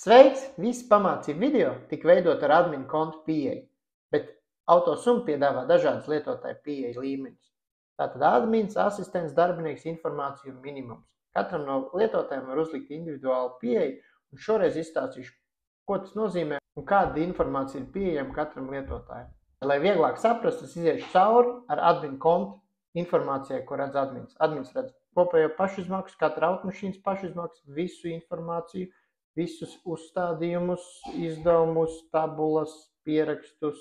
Sveiks! Visi pamācību video tika veidoti ar admina kontu pieeju, bet AutoSumma piedāvā dažādas lietotāju pieejas līmeņus. Tātad admins, asistents, darbinieks, informācija un minimums. Katram no lietotājiem var uzlikt individuālu pieeju, un šoreiz izstāstīšu, ko tas nozīmē un kāda informācija ir pieejama katram lietotājam. Lai vieglāk saprast, es iziešu cauri ar admina kontu informācijai, ko redz admins. Admins redz kopējo pašizmaksu, katra automašīnas pašizmaksu, visu informāciju, visus uzstādījumus, izdevumus, tabulas, pierakstus,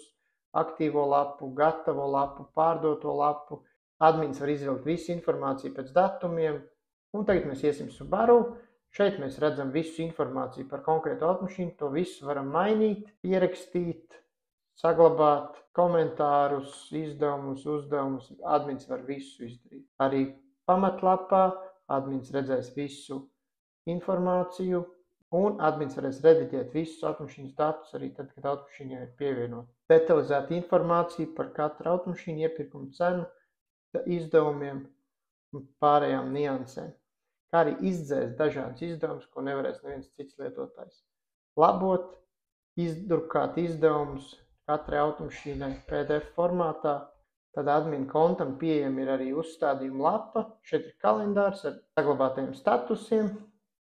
aktīvo lapu, gatavo lapu, pārdoto lapu. Admins var izvilkt visu informāciju pēc datumiem. Un tagad mēs iesim Subaru. Šeit mēs redzam visu informāciju par konkrētu automašīnu. To visu varam mainīt, pierakstīt, saglabāt komentārus, izdevumus, uzdevumus. Admins var visu izdarīt. Arī pamatlapā admins redzēs visu informāciju. Un admins varēs rediģēt visus automašīnas datus arī tad, kad automašīnai ir pievienota. Detalizēta informācija par katru automašīnu, iepirkumu cenu, izdevumiem un pārējām niansēm. Kā arī izdzēst dažādas izdevumus, ko nevarēs neviens cits lietotājs. Labot, izdrukāt izdevumus katrai automašīnai PDF formātā. Tad admina kontam pieejama ir arī uzstādījuma lapa. Šeit ir kalendārs ar saglabātajiem statusiem.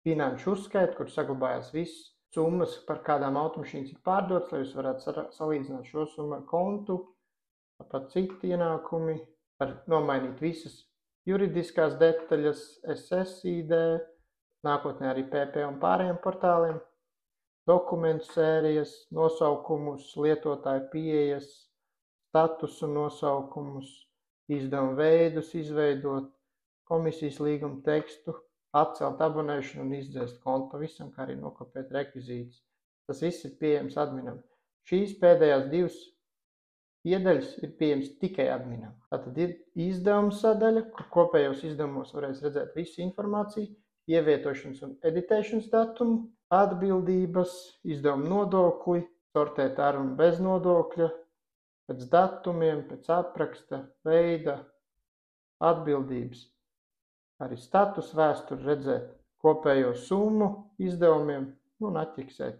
Finanšu uzskaita, kur saglabājās visas summas, par kādām automašīnas ir pārdotas, lai jūs varētu salīdzināt šo summu ar kontu, tāpat citi ienākumi, var nomainīt visas juridiskās detaļas, SSID, nākotnē arī PP un pārējiem portāliem, dokumentu sērijas, nosaukumus, lietotāju pieejas, statusu nosaukumus, izdevumu veidus izveidot, komisijas līguma tekstu, atcelt abonēšanu un izdzēst kontu pavisam, kā arī nokopēt rekvizītus. Tas viss ir pieejams adminam. Šīs pēdējās divas iedaļas ir pieejams tikai adminam. Tātad ir izdevuma sadaļa, kur kopējos izdevumos varēs redzēt visu informāciju, ievietošanas un editēšanas datumu, atbildības, izdevumu nodokli, sortēt ar un bez nodokļa, pēc datumiem, pēc apraksta, veida, atbildības. Arī status vēsturi redzēt, kopējo summu izdevumiem un atķiksēt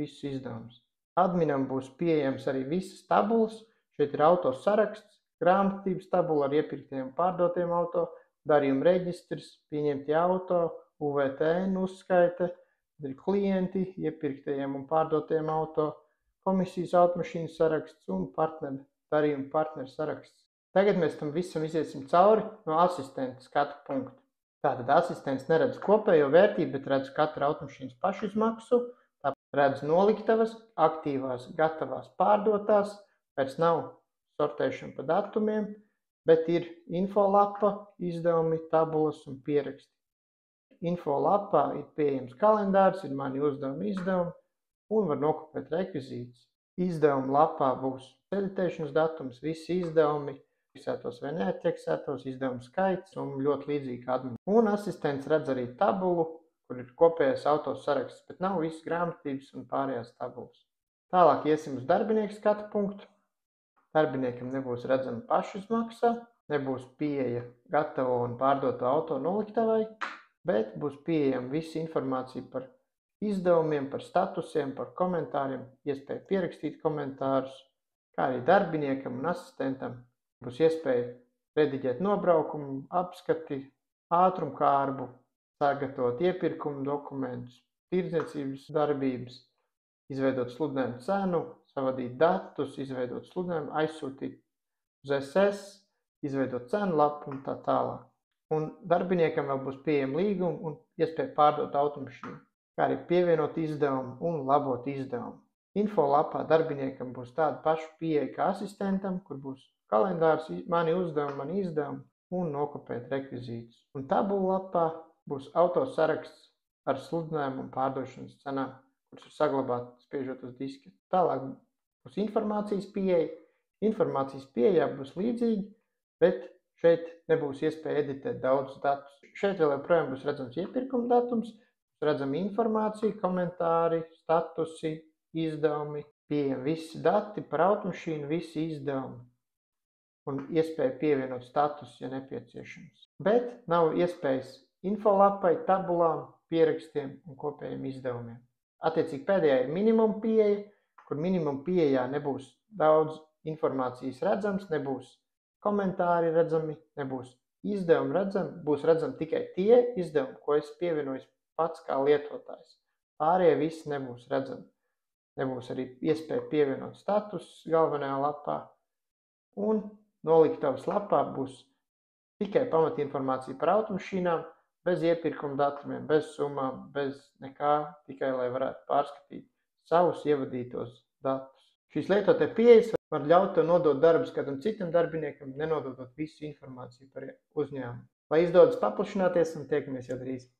visus izdevumus. Adminam būs pieejams arī visas tabulas. Šeit ir auto saraksts, grāmatvedības tabula ar iepirktiem un pārdotiem auto, darījuma reģistrs, pieņemtie auto, UVTN uzskaite, tad ir klienti, iepirktajiem un pārdotiem auto, komisijas automašīnas saraksts un darījuma partneru saraksts. Tagad mēs tam visam iziesim cauri no asistenta skatu punktu. Tātad asistents neredz kopējo vērtību, bet redz katru automašīnas pašizmaksu, tāpēc redz noliktavas, aktīvās, gatavās, pārdotās, vairs nav sortēšana pa datumiem, bet ir infolapa, izdevumi, tabulas un pieraksti. Infolapā ir pieejams kalendārs, ir mani izdevumi un var nokopēt rekvizītus. Izdevuma lapā būs editēšanas datums, visi izdevumi, fiksētos vai neatķeksētos, izdevumu skaits un ļoti līdzīgi admin. Un asistents redz arī tabulu, kur ir kopējais auto saraksts, bet nav visas grāmatvedības un pārējās tabulas. Tālāk iesim uz darbinieku skatu punktu. Darbiniekam nebūs redzama pašizmaksa, nebūs pieeja gatavo un pārdoto auto noliktavai, bet būs pieejama visa informācija par izdevumiem, par statusiem, par komentāriem, iespēja pierakstīt komentārus, kā arī darbiniekam un asistentam. Būs iespēja rediģēt nobraukumu, apskati, ātrumkārbu, sagatavot iepirkumu dokumentus, tirdzniecības darbības, izveidot sludinājumu cenu, savadīt datus, izveidot sludinājumu, aizsūtīt uz SS, izveidot cenu lapu un tā tālāk. Un darbiniekam vēl būs pieejama līguma un iespēja pārdot automašīnu, kā arī pievienot izdevumu un labot izdevumu. Infolapā darbiniekam būs tāda paša pieeja kā asistentam, kur būs kalendārs, mani uzdevumi, mani izdevumi un nokopēt rekvizītus. Un tabula lapā būs auto saraksts ar sludinājumu un pārdošanas cenām, kuras ir saglabātas spiežot uz disketi. Tālāk būs informācijas pieeja. Informācijas pieejā būs līdzīgi, bet šeit nebūs iespēja editēt daudzus datus. Šeit vēl joprojām būs redzams iepirkuma datums, redzama informācija, komentāri, statusi, izdevumi, pieejami visi dati par automašīnu, visi izdevumi. Un iespēja pievienot status, ja nepieciešams. Bet nav iespējas infolapai, tabulām, pierakstiem un kopējiem izdevumiem. Attiecīgi pēdējā ir minimum pieeja, kur minimum pieejā nebūs daudz informācijas redzams, nebūs komentāri redzami, nebūs izdevumi redzami, būs redzami tikai tie izdevumi, ko es pievienoju pats kā lietotājs. Pārējie visi nebūs redzami. Nebūs arī iespēja pievienot status galvenajā lapā. Un noliktavas lapā būs tikai pamatinformācija par automašīnām, bez iepirkuma datumiem, bez summām, bez nekā, tikai lai varētu pārskatīt savus ievadītos datus. Šīs lietotāja pieejas var ļaut tev nodot darbus kādam citam darbiniekam, nenododot visu informāciju par uzņēmumu. Lai izdodas paplašināties un tiekamies jau drīz!